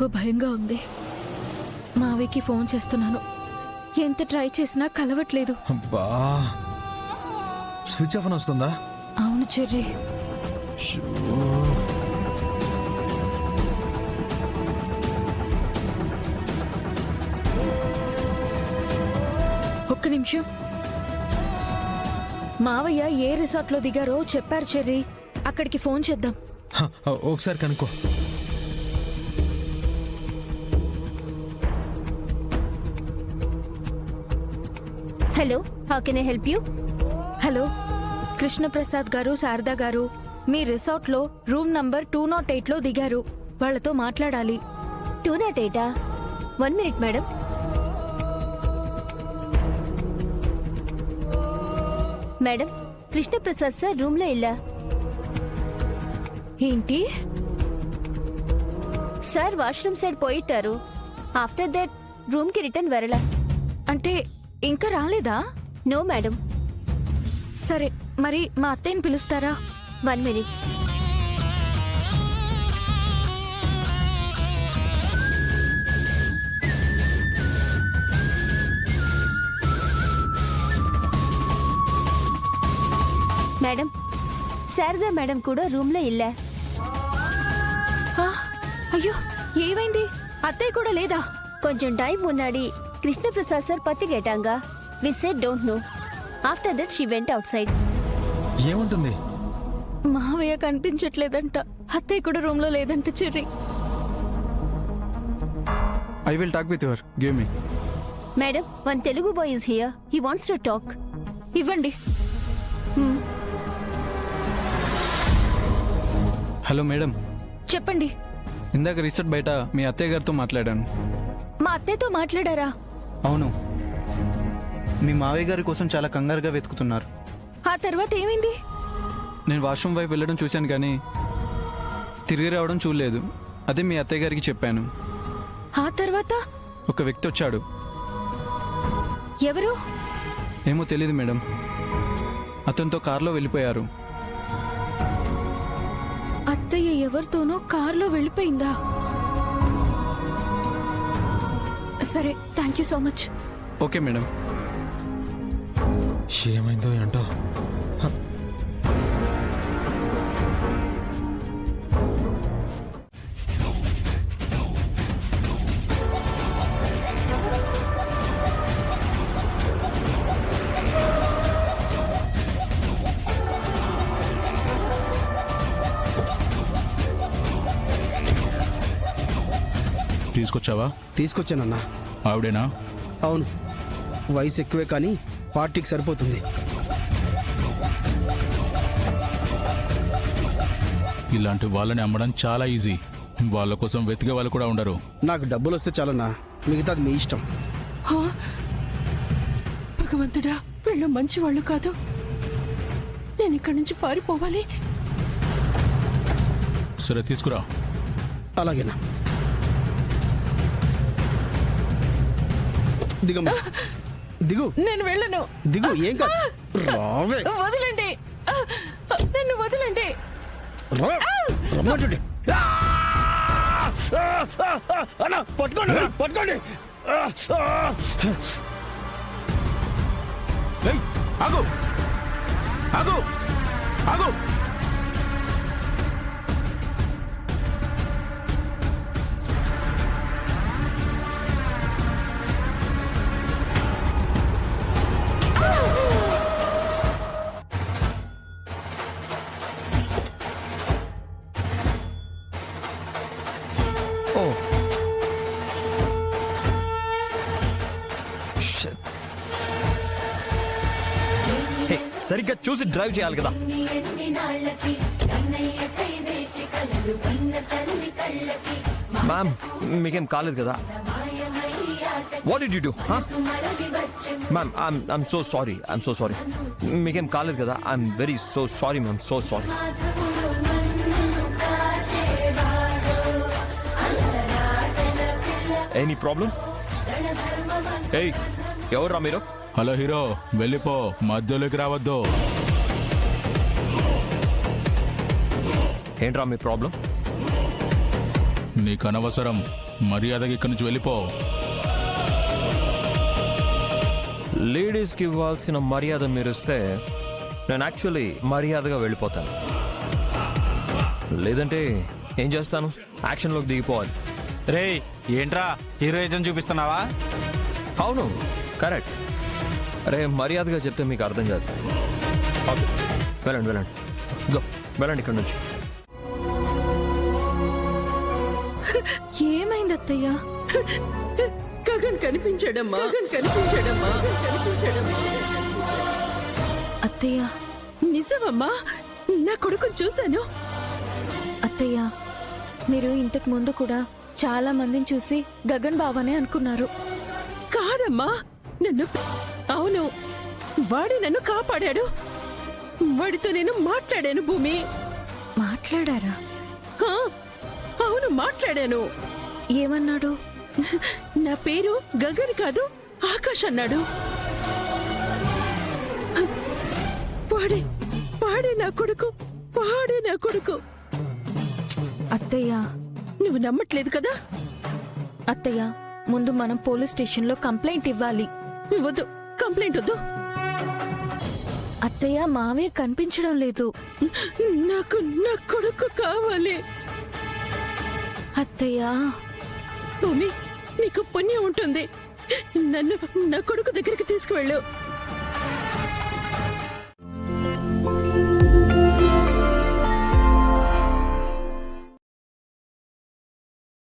ఎందుకో భయంగా ఉంది. మావయ్యకి ఫోన్ చేస్తున్నాను. ఎంత ట్రై చేసినా కలవట్లేదు. అబ్బా, స్విచ్ ఆఫ్ అని వస్తుందా? అవును చెర్రీ. ఒక్క నిమిషం. మావయ్య ఏ రిసార్ట్లో దిగారో చెప్పారు చెర్రీ. అక్కడికి ఫోన్ చేద్దాం. ఒకసారి కనుక్కో. Hello, how can I help you? Hello, Krishnaprasad గారు, శారదా గారు మీ రిసార్ట్లో రూమ్ నంబర్ 208లో దిగారు. వాళ్ళతో మాట్లాడాలి. 208? 1 minute madam. Madam, Krishnaprasad sir room లో ఇలా. ఏంటి? సార్ వాష్రూమ్ సైడ్ పోయిట్టారు. ఆఫ్టర్ దట్ రూమ్ కి రిటర్న్ వరలా. అంటే ఇంకా రాలేదా? No madam. సరే, మరి మా అత్తయ్యని పిలుస్తారా? 1 minute. మేడం, శారదా మేడం కూడా రూమ్ లో ఇల్లా. ఆ, అయ్యో, ఏమైంది? అత్తయ్య కూడా లేదా? కొంచెం టైం మున్నాడి కృష్ణప్రసాద్ సార్ పత్తి కేటాంగా. We said don't know. After that she went outside. ఏముంటుంది? మావయ్య కనిపించట్లేదంట. అత్తయ్య కూడా రూమ్ లో లేదంట Cherry. I will talk with her. Give me. Madam, one Telugu boy is here. He wants to talk. ఇవ్వండి. హలో మేడం, చెప్పండి. ఇందాక రిసార్ట్ బయట మీ అత్తయ్య గారితో మాట్లాడాను. మా అత్తయ్యతో మాట్లాడారా? అవును, మీ మావయ్య గారి కోసం చాలా కంగారుగా వెతుకుతున్నారు. ఆ తర్వాత ఏమైంది? నేను వాష్రూమ్ వైపు వెళ్ళడం చూశాను కానీ తిరిగి రావడం చూడలేదు. అదే మీ అత్తయ్య గారికి చెప్పాను. ఆ తర్వాత? ఒక వ్యక్తి వచ్చాడు. ఎవరు? ఏమో తెలీదు మేడం. అతనితో కారులో వెళ్ళిపోయారు. అత్తయ్య ఎవరితోనో కారులో వెళ్ళిపోయిందా? సరే, thank you so much. Okay madam. ఏమైందో ఏంటో. తీసుకొచ్చావా? తీసుకొచ్చానన్నా. ఆవిడేనా? అవును, వయసు ఎక్కువే కానీ పార్టీకి సరిపోతుంది. ఇలాంటి వాళ్ళని అమ్మడం చాలా ఈజీ. వాళ్ళ కోసం వెతికే వాళ్ళు కూడా ఉండరు. నాకు డబ్బులు వస్తే చాలన్నా, మిగతాది మీ ఇష్టం. భగవంతుడా, వీళ్ళు మంచి వాళ్ళు కాదు. నేను ఇక్కడి నుంచి పారిపోవాలి. సరే, తీసుకురా. అలాగేనా? దిగమ్మా, దిగు. నేను వెళ్ళను. దిగు. ఏం కాదు, రావే. వదలండి, నన్ను వదలండి. రమ్మంటుండే. అన్నా, పట్టుకోండి, పట్టుకోండి. ఆగు, ఆగు, ఆగు. సరిగ్గా చూసి డ్రైవ్ చేయాలి కదా. మ్యామ్, మీకేం కాలేదు కదా? What did you do? Ma'am, I'm so sorry. I'm so sorry. మీకేం కాలేదు కదా? I'm very so sorry ma'am. So sorry. Any problem? ఏయ్, ఎవర్రా మీరు? హలో హీరో, వెళ్ళిపో, మధ్యలోకి రావద్దు. ఏంట్రా మీ ప్రాబ్లం? నీకు అనవసరం. మర్యాదగా ఇక్కడి నుంచి వెళ్ళిపో. లేడీస్కి ఇవ్వాల్సిన మర్యాద మీరు ఇస్తే నేను యాక్చువల్లీ మర్యాదగా వెళ్ళిపోతాను. లేదంటే ఏం చేస్తాను, యాక్షన్లోకి దిగిపోవాలి. రే ఏంట్రా హీరోయిజం చూపిస్తున్నావా? అవును, కరెక్ట్. అరే మర్యాదగా చెప్తే మీకు అర్థం కాదు. ఓకే, వెళ్ళండి వెళ్ళండి, గో వెళ్ళండి ఇక్కడ నుంచి. ఏమైంది అత్తయ్య? గగన్ కనిపించాడమ్మా, గగన్ కనిపించాడమ్మా, కనిపించాడమ్మా. అత్తయ్య, నిజమమ్మా, నా కొడుకుని చూశాను. అత్తయ్య, మీరు ఇంతకు ముందు కూడా చాలా మందిని చూసి గగన్ బావనే అనుకున్నారు. కాదమ్మా, నన్ను అవును, వాడే నన్ను కాపాడాడు. వాడితో నేను మాట్లాడాను భూమి. మాట్లాడారా? ఆ, అవును మాట్లాడాను. ఏమన్నాడు? నా పేరు గగన్ కాదు ఆకాష్ అన్నాడు. వాడే వాడే నా కొడుకు, వాడే నా కొడుకు. అత్తయ్య, నువ్వు నమ్మట్లేదు కదా? అత్తయ్య, ముందు మనం పోలీస్ స్టేషన్లో కంప్లైంట్ ఇవ్వాలి. వద్దు, కంప్లైంట్ వద్దు. అత్తయ్య, మావే కనిపించడం లేదు. నాకు నా కొడుకు కావాలి. అత్తయ్య, భూమి, నీకు పుణ్యం ఉంటుంది. నన్ను నా కొడుకు దగ్గరికి తీసుకువెళ్ళు.